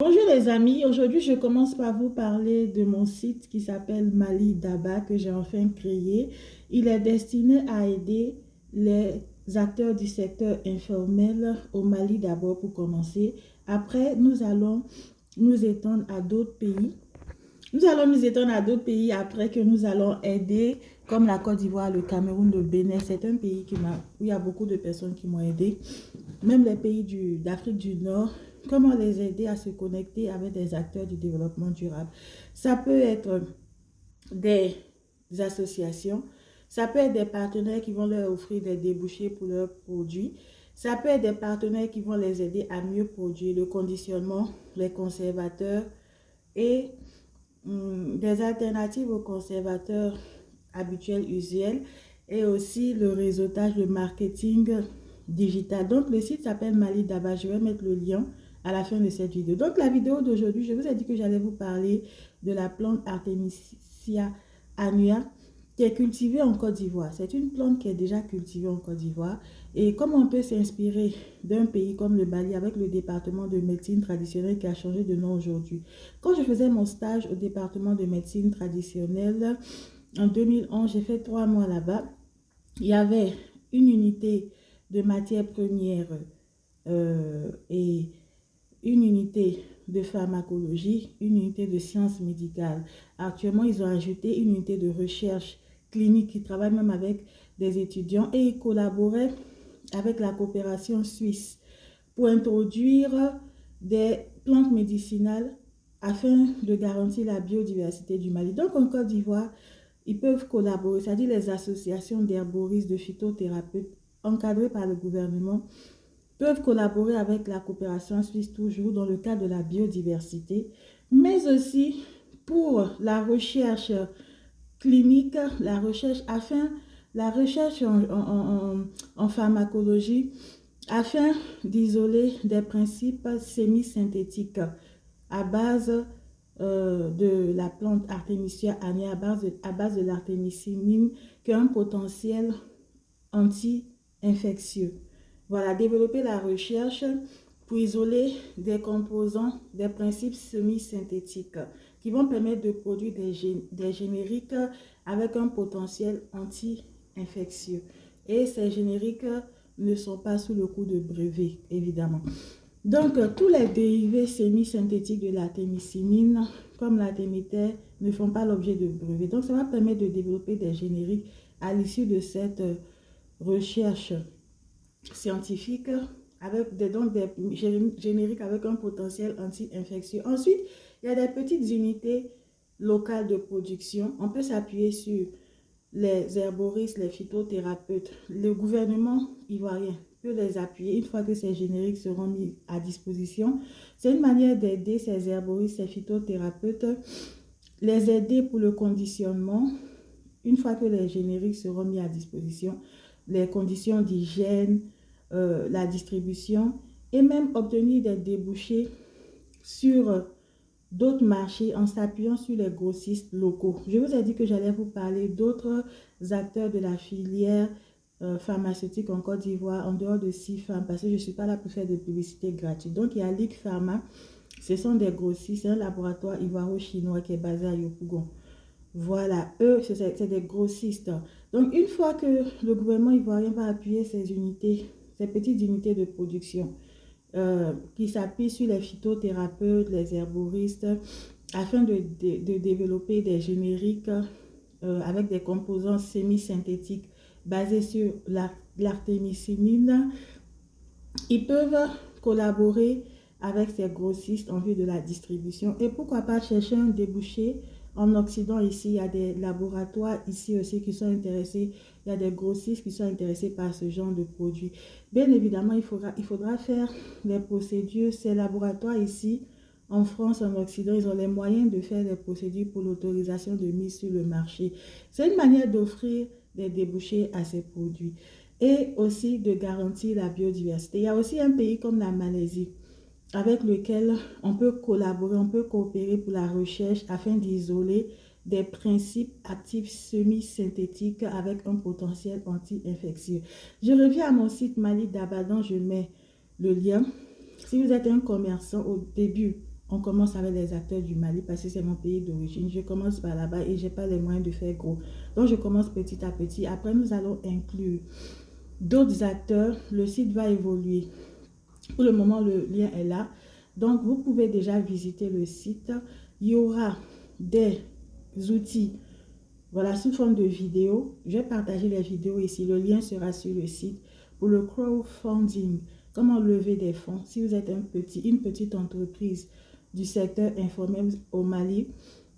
Bonjour les amis, aujourd'hui je commence par vous parler de mon site qui s'appelle Mali Daba que j'ai enfin créé. Il est destiné à aider les acteurs du secteur informel au Mali d'abord pour commencer. Après, nous allons nous étendre à d'autres pays. Nous allons nous étendre à d'autres pays après que nous allons aider, comme la Côte d'Ivoire, le Cameroun, le Bénin. C'est un pays où il y a beaucoup de personnes qui m'ont aidé. Même les pays d'Afrique du Nord, comment les aider à se connecter avec des acteurs du développement durable. Ça peut être des associations, ça peut être des partenaires qui vont leur offrir des débouchés pour leurs produits, ça peut être des partenaires qui vont les aider à mieux produire le conditionnement, les conservateurs et des alternatives aux conservateurs habituels, usuels, et aussi le réseautage, le marketing digital. Donc, le site s'appelle Mali Daba. Je vais mettre le lien à la fin de cette vidéo. Donc, la vidéo d'aujourd'hui, je vous ai dit que j'allais vous parler de la plante Artemisia annua qui est cultivée en Côte d'Ivoire. C'est une plante qui est déjà cultivée en Côte d'Ivoire. Et comment on peut s'inspirer d'un pays comme le Mali avec le département de médecine traditionnelle qui a changé de nom aujourd'hui. Quand je faisais mon stage au département de médecine traditionnelle en 2011, j'ai fait 3 mois là-bas. Il y avait une unité de matières premières et une unité de pharmacologie, une unité de sciences médicales. Actuellement, ils ont ajouté une unité de recherche clinique qui travaille même avec des étudiants et ils collaboraient avec la coopération suisse pour introduire des plantes médicinales afin de garantir la biodiversité du Mali. Donc, en Côte d'Ivoire, ils peuvent collaborer, c'est-à-dire les associations d'herboristes, de phytothérapeutes encadrées par le gouvernement, peuvent collaborer avec la coopération suisse toujours dans le cadre de la biodiversité, mais aussi pour la recherche clinique, la recherche en pharmacologie, afin d'isoler des principes semi-synthétiques à base de la plante Artemisia annua, à base de l'artémisinine, qui a un potentiel anti-infectieux. Voilà, développer la recherche pour isoler des composants, des principes semi-synthétiques qui vont permettre de produire des génériques avec un potentiel anti-infectieux. Et ces génériques ne sont pas sous le coup de brevet, évidemment. Donc, tous les dérivés semi-synthétiques de l'artémisinine, comme l'artémiter, ne font pas l'objet de brevet. Donc, ça va permettre de développer des génériques à l'issue de cette recherche scientifique avec des génériques avec un potentiel anti-infectieux. Ensuite, il y a des petites unités locales de production. On peut s'appuyer sur les herboristes, les phytothérapeutes. Le gouvernement ivoirien peut les appuyer une fois que ces génériques seront mis à disposition. C'est une manière d'aider ces herboristes, ces phytothérapeutes, les aider pour le conditionnement. Une fois que les génériques seront mis à disposition, les conditions d'hygiène, la distribution et même obtenir des débouchés sur d'autres marchés en s'appuyant sur les grossistes locaux. Je vous ai dit que j'allais vous parler d'autres acteurs de la filière pharmaceutique en Côte d'Ivoire, en dehors de CIFAM, parce que je ne suis pas là pour faire de publicité gratuite. Donc, il y a Ligue Pharma, ce sont des grossistes, c'est un laboratoire ivoiro-chinois qui est basé à Yopougon. Voilà, eux, c'est des grossistes. Donc, une fois que le gouvernement ivoirien va appuyer ces unités, ces petites unités de production, qui s'appuient sur les phytothérapeutes, les herboristes, afin de développer des génériques avec des composants semi-synthétiques basés sur l'artémisinine, ils peuvent collaborer avec ces grossistes en vue de la distribution. Et pourquoi pas chercher un débouché en Occident ici. Il y a des laboratoires ici aussi qui sont intéressés. Il y a des grossistes qui sont intéressés par ce genre de produits. Bien évidemment, il faudra faire les procédures. Ces laboratoires ici, en France, en Occident, ils ont les moyens de faire les procédures pour l'autorisation de mise sur le marché. C'est une manière d'offrir des débouchés à ces produits et aussi de garantir la biodiversité. Il y a aussi un pays comme la Malaisie avec lequel on peut collaborer, on peut coopérer pour la recherche afin d'isoler des principes actifs semi-synthétiques avec un potentiel anti-infectieux. Je reviens à mon site Mali Daba dont je mets le lien. Si vous êtes un commerçant au début, on commence avec les acteurs du Mali parce que c'est mon pays d'origine. Je commence par là-bas et je n'ai pas les moyens de faire gros. Donc, je commence petit à petit. Après, nous allons inclure d'autres acteurs. Le site va évoluer. Pour le moment, le lien est là. Donc, vous pouvez déjà visiter le site. Il y aura des outils, voilà, sous forme de vidéos. Je vais partager les vidéos ici. Le lien sera sur le site. Pour le crowdfunding, comment lever des fonds. Si vous êtes une petite entreprise du secteur informel au Mali,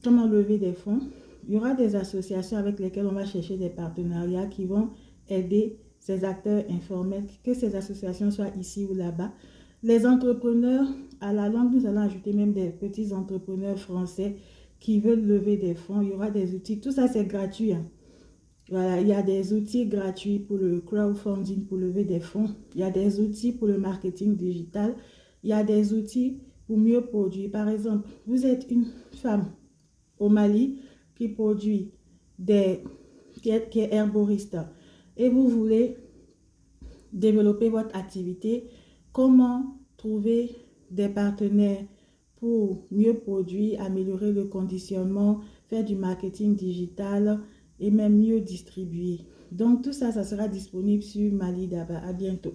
comment lever des fonds. Il y aura des associations avec lesquelles on va chercher des partenariats qui vont aider ces acteurs informels, que ces associations soient ici ou là-bas. Les entrepreneurs, à la langue, nous allons ajouter même des petits entrepreneurs français qui veulent lever des fonds. Il y aura des outils. Tout ça, c'est gratuit. Hein. Voilà, il y a des outils gratuits pour le crowdfunding, pour lever des fonds. Il y a des outils pour le marketing digital. Il y a des outils pour mieux produire. Par exemple, vous êtes une femme au Mali qui produit qui est herboriste et vous voulez développer votre activité. Comment trouver des partenaires pour mieux produire, améliorer le conditionnement, faire du marketing digital et même mieux distribuer. Donc tout ça, ça sera disponible sur Mali Daba. À bientôt.